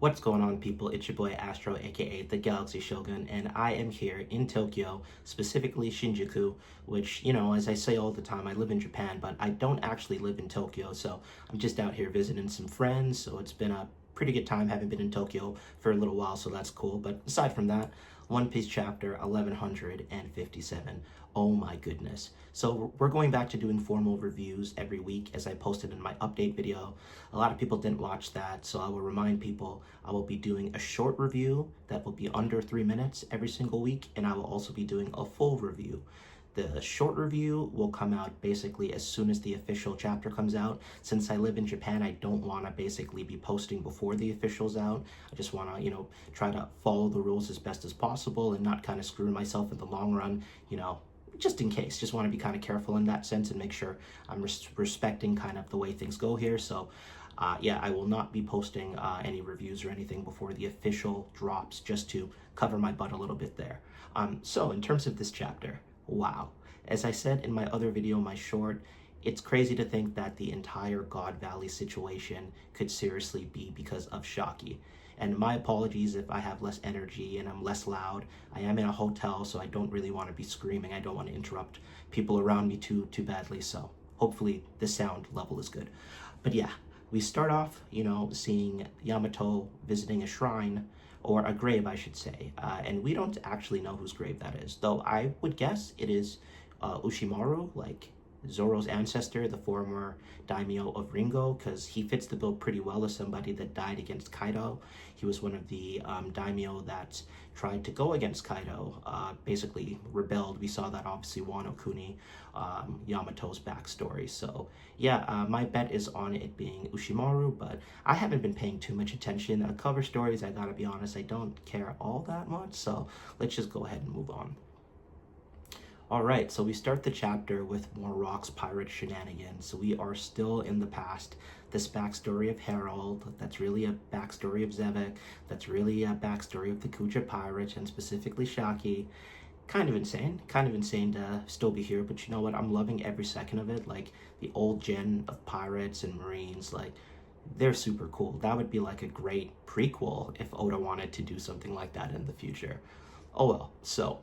What's going on, people? It's your boy Astro, aka the Galaxy Shogun, and I am here in Tokyo, specifically Shinjuku, which, as I say all the time, I live in Japan, but I don't actually live in Tokyo, so I'm just out here visiting some friends, so it's been a pretty good time. Haven't been in Tokyo for a little while, so that's cool. But aside from that, One Piece chapter 1157. Oh my goodness. So we're going back to doing formal reviews every week, as I posted in my update video. A lot of people didn't watch that, so I will remind people I will be doing a short review that will be under 3 minutes every single week, and I will also be doing a full review. The short review will come out basically as soon as the official chapter comes out. Since I live in Japan, I don't want to basically be posting before the official's out. I just want to, try to follow the rules as best as possible and not kind of screw myself in the long run, just in case. Just want to be kind of careful in that sense and make sure I'm respecting kind of the way things go here. So yeah, I will not be posting any reviews or anything before the official drops, just to cover my butt a little bit there. So in terms of this chapter, wow. As I said in my other video, my short, it's crazy to think that the entire God Valley situation could seriously be because of Shakky. And my apologies if I have less energy and I'm less loud. I am in a hotel, so I don't really want to be screaming. I don't want to interrupt people around me too badly, so hopefully the sound level is good. But yeah, we start off, seeing Yamato visiting a shrine, or a grave, I should say, and we don't actually know whose grave that is, though I would guess it is Ushimaru, like Zoro's ancestor, the former daimyo of Ringo, because he fits the bill pretty well as somebody that died against Kaido. He was one of the daimyo that tried to go against Kaido, basically rebelled. We saw that obviously Wano Kuni, Yamato's backstory. So yeah, my bet is on it being Ushimaru, but I haven't been paying too much attention. Cover stories, I gotta be honest, I don't care all that much, so let's just go ahead and move on. Alright, so we start the chapter with more Rocks pirate shenanigans. So we are still in the past. This backstory of Harald, that's really a backstory of Zevek, that's really a backstory of the Kuja pirates, and specifically Shakky. Kind of insane to still be here, but you know what, I'm loving every second of it. Like, the old gen of pirates and marines, like, they're super cool. That would be like a great prequel if Oda wanted to do something like that in the future. Oh well, so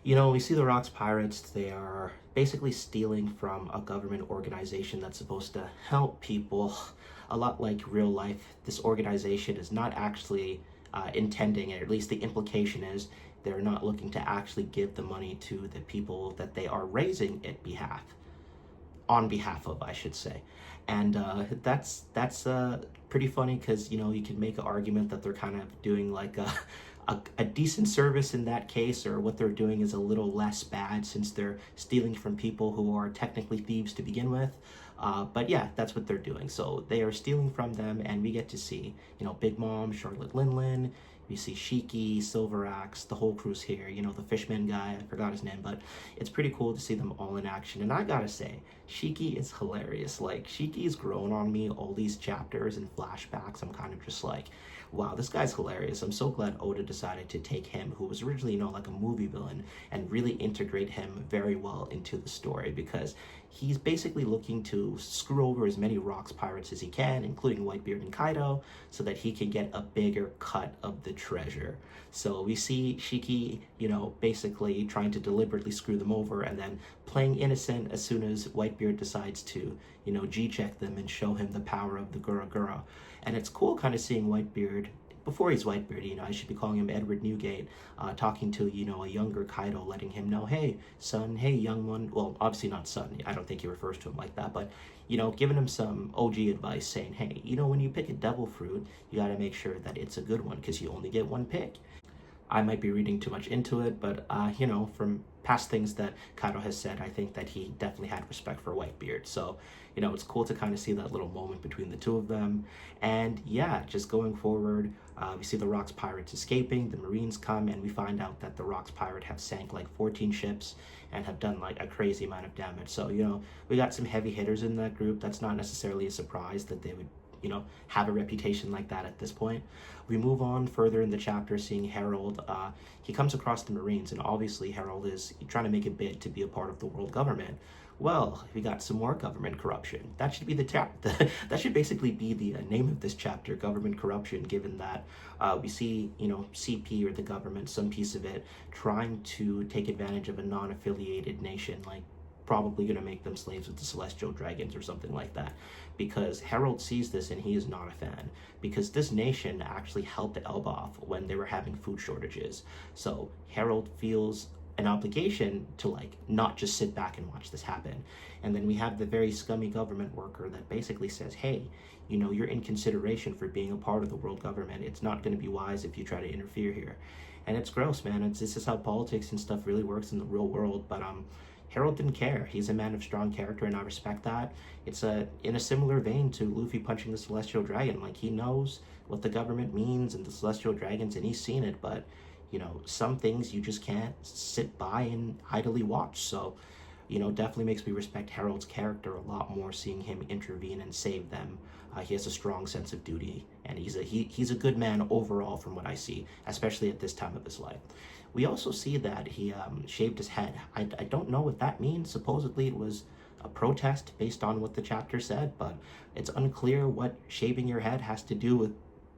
we see the Rocks pirates. They are basically stealing from a government organization that's supposed to help people. A lot like real life, this organization is not actually intending, or at least the implication is, they're not looking to actually give the money to the people that they are raising on behalf of, I should say. And that's pretty funny, because you can make an argument that they're kind of doing like a decent service in that case, or what they're doing is a little less bad since they're stealing from people who are technically thieves to begin with. But yeah, that's what they're doing. So they are stealing from them, and we get to see, Big Mom, Charlotte Linlin, we see Shakky, Silver Axe, the whole crew's here, the fishman guy, I forgot his name, but it's pretty cool to see them all in action. And I gotta say, Shakky is hilarious. Like, Shakky's grown on me all these chapters and flashbacks. I'm kind of just like, wow, this guy's hilarious. I'm so glad Oda decided to take him, who was originally, like a movie villain, and really integrate him very well into the story, because he's basically looking to screw over as many Rocks pirates as he can, including Whitebeard and Kaido, so that he can get a bigger cut of the treasure. So we see Shakky, basically trying to deliberately screw them over, and then playing innocent as soon as Whitebeard decides to, G-check them and show him the power of the Gura Gura. And it's cool kind of seeing Whitebeard, before he's Whitebeard, I should be calling him Edward Newgate, talking to, a younger Kaido, letting him know, hey, son, hey, young one. Well, obviously not son. I don't think he refers to him like that, but, giving him some OG advice, saying, hey, when you pick a devil fruit, you got to make sure that it's a good one, because you only get one pick. I might be reading too much into it, but, from past things that Kaido has said, I think that he definitely had respect for Whitebeard. So, it's cool to kind of see that little moment between the two of them. And yeah, just going forward, we see the Rocks pirates escaping, the Marines come, and we find out that the Rocks pirate have sank like 14 ships and have done like a crazy amount of damage. So, we got some heavy hitters in that group. That's not necessarily a surprise that they would have a reputation like that at this point. We move on further in the chapter, seeing Harald. He comes across the Marines, and obviously Harald is trying to make a bid to be a part of the world government. Well, we got some more government corruption. That should be that should basically be the name of this chapter, government corruption, given that we see, CP, or the government, some piece of it, trying to take advantage of a non-affiliated nation, like probably going to make them slaves with the celestial dragons or something like that, because Harald sees this and he is not a fan, because this nation actually helped Elbaf when they were having food shortages. So Harald feels an obligation to not just sit back and watch this happen. And then we have the very scummy government worker that basically says, hey, you're in consideration for being a part of the world government. It's not going to be wise if you try to interfere here. And it's gross, man. This is how politics and stuff really works in the real world. But Harald didn't care. He's a man of strong character, and I respect that. It's in a similar vein to Luffy punching the celestial dragon. He knows what the government means and the celestial dragons, and he's seen it, but some things you just can't sit by and idly watch. So, definitely makes me respect Harald's character a lot more, seeing him intervene and save them. He has a strong sense of duty, and he's a good man overall from what I see, especially at this time of his life. We also see that he shaved his head. I don't know what that means. Supposedly it was a protest based on what the chapter said, but it's unclear what shaving your head has to do with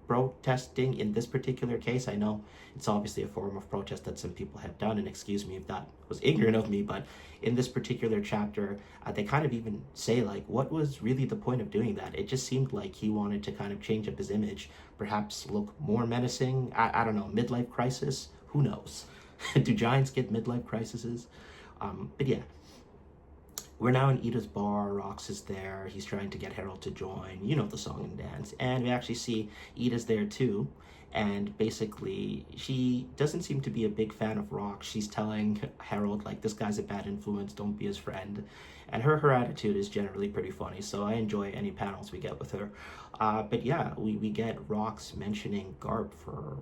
protesting in this particular case. I know it's obviously a form of protest that some people have done, and excuse me if that was ignorant of me, but in this particular chapter, they kind of even say, what was really the point of doing that? It just seemed like he wanted to kind of change up his image, perhaps look more menacing. I don't know, midlife crisis? Who knows? Do giants get midlife crises? But yeah. We're now in Ida's bar. Rox is there. He's trying to get Harald to join. The song and dance. And we actually see Ida's there too. And basically, she doesn't seem to be a big fan of Rox. She's telling Harald, this guy's a bad influence, don't be his friend. And her attitude is generally pretty funny, so I enjoy any panels we get with her. But yeah, we get Rox mentioning Garp for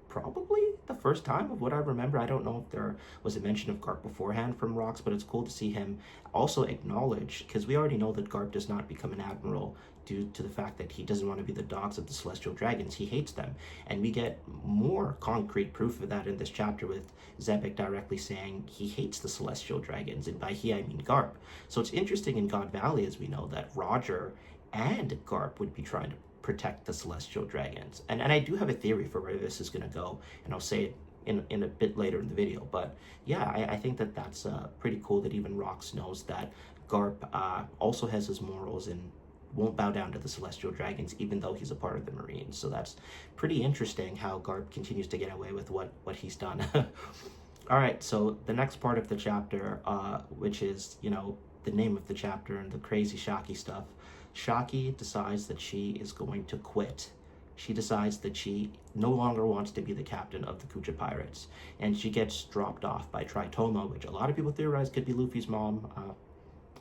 probably the first time of what I remember. I don't know if there was a mention of Garp beforehand from Rox, but it's cool to see him also acknowledge, because we already know that Garp does not become an admiral due to the fact that he doesn't want to be the dogs of the celestial dragons. He hates them, and we get more concrete proof of that in this chapter with Zebek directly saying he hates the celestial dragons, and by he I mean Garp. So it's interesting in God Valley, as we know, that Roger and Garp would be trying to protect the celestial dragons, and I do have a theory for where this is going to go, and I'll say it in a bit later in the video. But yeah, I think that's pretty cool that even Rox knows that Garp also has his morals and won't bow down to the celestial dragons, even though he's a part of the Marines. So that's pretty interesting how Garp continues to get away with what he's done. All right, so the next part of the chapter, which is the name of the chapter and the crazy Shakky stuff. Shakky decides that she is going to quit. She decides that she no longer wants to be the captain of the Kuja Pirates, and she gets dropped off by Tritoma, which a lot of people theorize could be Luffy's mom.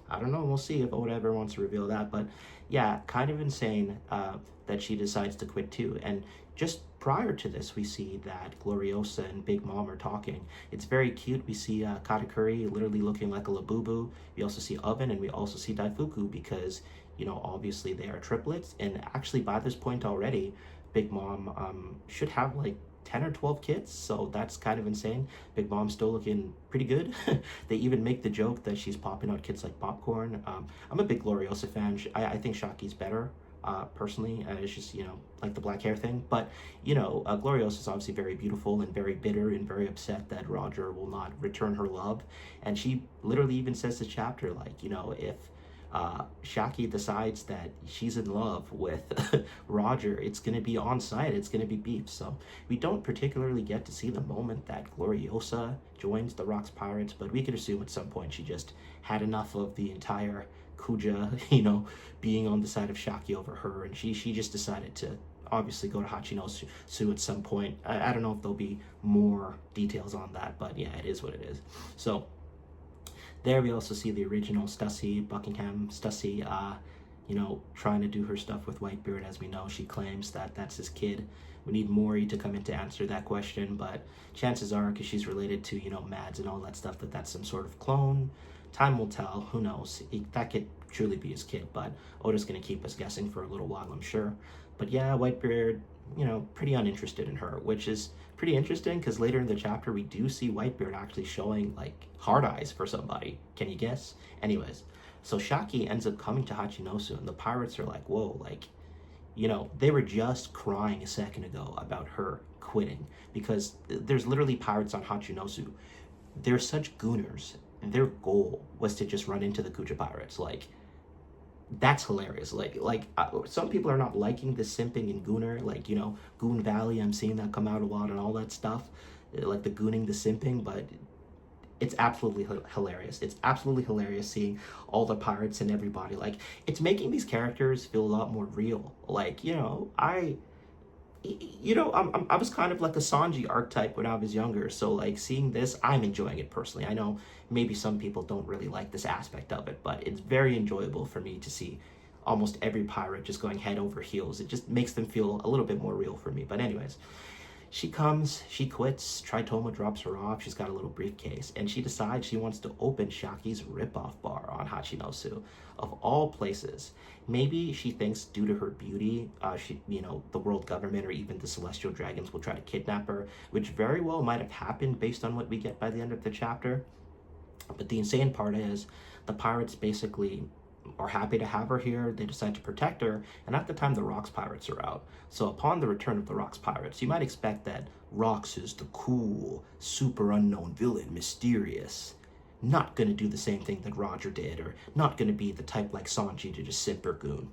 I don't know, we'll see if Oda ever wants to reveal that, but yeah, kind of insane that she decides to quit too. And just prior to this, we see that Gloriosa and Big Mom are talking. It's very cute. We see Katakuri literally looking like a Labubu. We also see Oven, and we also see Daifuku, because obviously they are triplets, and actually by this point already, Big Mom should have 10 or 12 kids, so that's kind of insane. Big Mom's still looking pretty good. They even make the joke that she's popping out kids like popcorn. I'm a big Gloriosa fan. I think Shakky's better, personally. It's just, like the black hair thing. But, Gloriosa is obviously very beautiful and very bitter and very upset that Roger will not return her love. And she literally even says this chapter, if Shakky decides that she's in love with Roger, it's going to be on site, it's going to be beef. So we don't particularly get to see the moment that Gloriosa joins the Rocks Pirates, but we could assume at some point she just had enough of the entire Kuja, being on the side of Shakky over her, and she just decided to obviously go to Hachinosu at some point. I don't know if there'll be more details on that, but yeah, it is what it is. So there we also see the original Stussy, Buckingham Stussy, trying to do her stuff with Whitebeard. As we know, she claims that that's his kid. We need Mori to come in to answer that question, but chances are, because she's related to, Mads and all that stuff, that that's some sort of clone. time will tell. Who knows? That could truly be his kid, but Oda's gonna keep us guessing for a little while, I'm sure. But yeah, Whitebeard, pretty uninterested in her, which is pretty interesting because later in the chapter we do see Whitebeard actually showing like hard eyes for somebody. Can you guess? Anyways, so Shakky ends up coming to Hachinosu, and the pirates are like, whoa, like, they were just crying a second ago about her quitting because there's literally pirates on Hachinosu. They're such gooners. Their goal was to just run into the Kuja pirates. Like, that's hilarious. Some people are not liking the simping and gooner, like, Goon Valley. I'm seeing that come out a lot and all that stuff, like the gooning, the simping, but it's absolutely hilarious. It's absolutely hilarious seeing all the pirates and everybody. Like, it's making these characters feel a lot more real. Like, I was kind of like a Sanji archetype when I was younger. So like seeing this, I'm enjoying it personally. I know maybe some people don't really like this aspect of it, but it's very enjoyable for me to see almost every pirate just going head over heels. It just makes them feel a little bit more real for me. But anyways, she comes, she quits, Tritoma drops her off, she's got a little briefcase, and she decides she wants to open Shakky's ripoff bar on Hachinosu, of all places. Maybe she thinks due to her beauty, the world government or even the celestial dragons will try to kidnap her, which very well might have happened based on what we get by the end of the chapter. But the insane part is, the pirates basically are happy to have her here. They decide to protect her, and at the time the Rocks pirates are out. So upon the return of the Rocks pirates, you might expect that Rocks is the cool, super unknown villain, mysterious, not gonna do the same thing that Roger did, or not gonna be the type like Sanji to just simp or goon.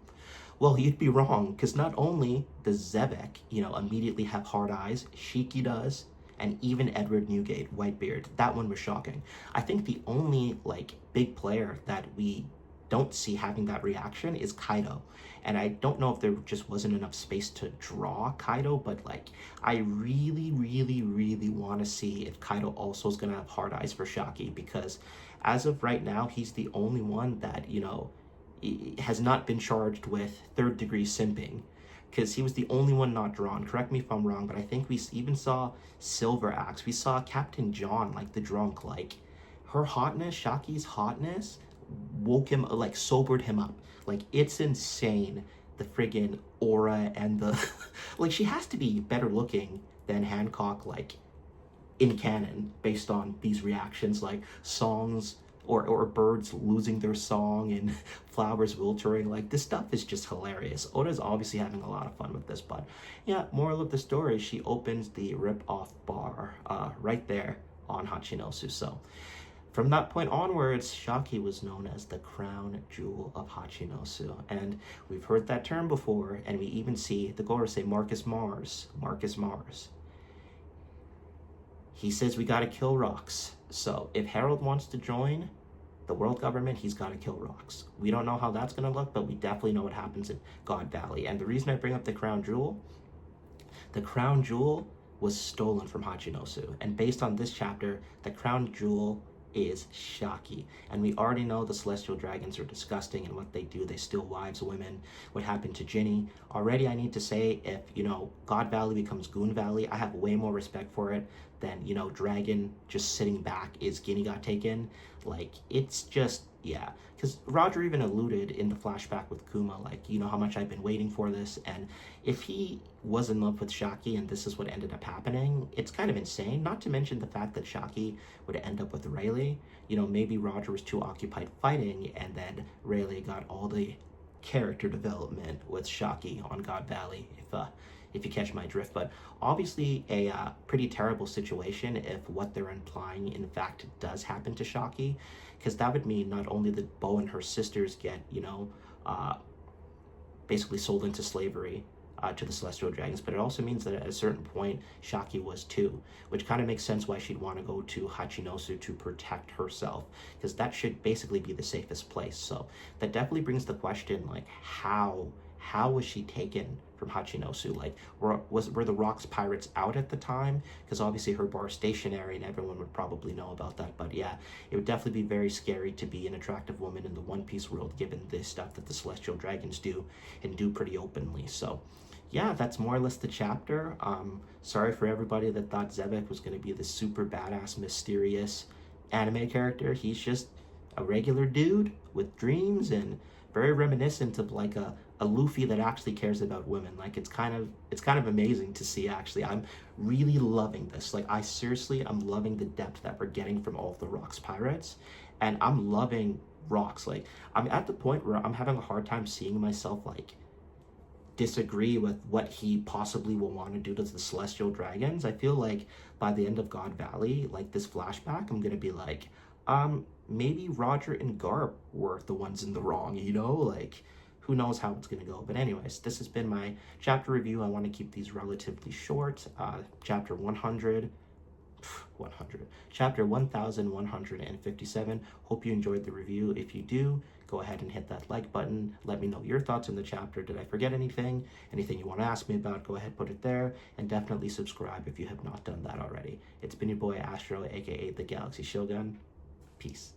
Well, you'd be wrong, because not only does Zebek, immediately have hard eyes, Shiki does, and even Edward Newgate, Whitebeard. That one was shocking. I think the only big player that we don't see having that reaction is Kaido, and I don't know if there just wasn't enough space to draw Kaido, but I really want to see if Kaido also is gonna have hard eyes for Shakky, because as of right now he's the only one that has not been charged with third-degree simping, because he was the only one not drawn. Correct me if I'm wrong, but I think we even saw Silver Axe, we saw Captain John, the drunk, her hotness, Shakky's hotness woke him, sobered him up. It's insane, the friggin' aura and the she has to be better looking than Hancock in canon based on these reactions, songs or birds losing their song and flowers wilting. This stuff is just hilarious. Oda's obviously having a lot of fun with this, but yeah, moral of the story, she opens the rip-off bar right there on Hachinosu. So from that point onwards, Shakky was known as the crown jewel of Hachinosu. And we've heard that term before, and we even see the Gorosei Marcus Mars. He says we gotta kill Rocks. So if Harald wants to join the world government, he's gotta kill Rocks. We don't know how that's gonna look, but we definitely know what happens in God Valley. And the reason I bring up the crown jewel was stolen from Hachinosu. And based on this chapter, the crown jewel is Shakky. And we already know the celestial dragons are disgusting and what they do. They steal wives, women. What happened to Ginny? Already I need to say, if God Valley becomes Goon Valley, I have way more respect for it than Dragon just sitting back is Guinea got taken. It's just, yeah, because Roger even alluded in the flashback with Kuma, how much I've been waiting for this. And if he was in love with Shakky and this is what ended up happening, it's kind of insane. Not to mention the fact that Shakky would end up with Rayleigh. Maybe Roger was too occupied fighting, and then Rayleigh got all the character development with Shakky on God Valley, if you catch my drift. But obviously a pretty terrible situation if what they're implying in fact does happen to Shakky, because that would mean not only that Bo and her sisters get basically sold into slavery to the celestial dragons, but it also means that at a certain point Shakky was too, which kind of makes sense why she'd want to go to Hachinosu to protect herself, because that should basically be the safest place. So that definitely brings the question, how was she taken from Hachinosu? Were the Rocks pirates out at the time? Because obviously her bar is stationary and everyone would probably know about that. But yeah, it would definitely be very scary to be an attractive woman in the One Piece world, given the stuff that the celestial dragons do, and do pretty openly. So yeah, that's more or less the chapter. Sorry for everybody that thought Zebek was going to be this super badass, mysterious anime character. He's just a regular dude with dreams, and very reminiscent of like a Luffy that actually cares about women. Like it's kind of amazing to see. Actually, I'm really loving this. Like I seriously, I'm loving the depth that we're getting from all of the Rocks pirates, and I'm loving Rocks. Like I'm at the point where I'm having a hard time seeing myself like disagree with what he possibly will want to do to the celestial dragons. I feel like by the end of God Valley, like this flashback, I'm gonna be like, maybe Roger and Garp were the ones in the wrong, you know? Like, who knows how it's gonna go. But anyways, this has been my chapter review. I want to keep these relatively short. Chapter 100, chapter 1157. Hope you enjoyed the review. If you do, go ahead and hit that like button. Let me know your thoughts on the chapter. Did I forget anything? Anything you want to ask me about, go ahead, put it there. And definitely subscribe if you have not done that already. It's been your boy Astro, aka the Galaxy Shogun. Peace.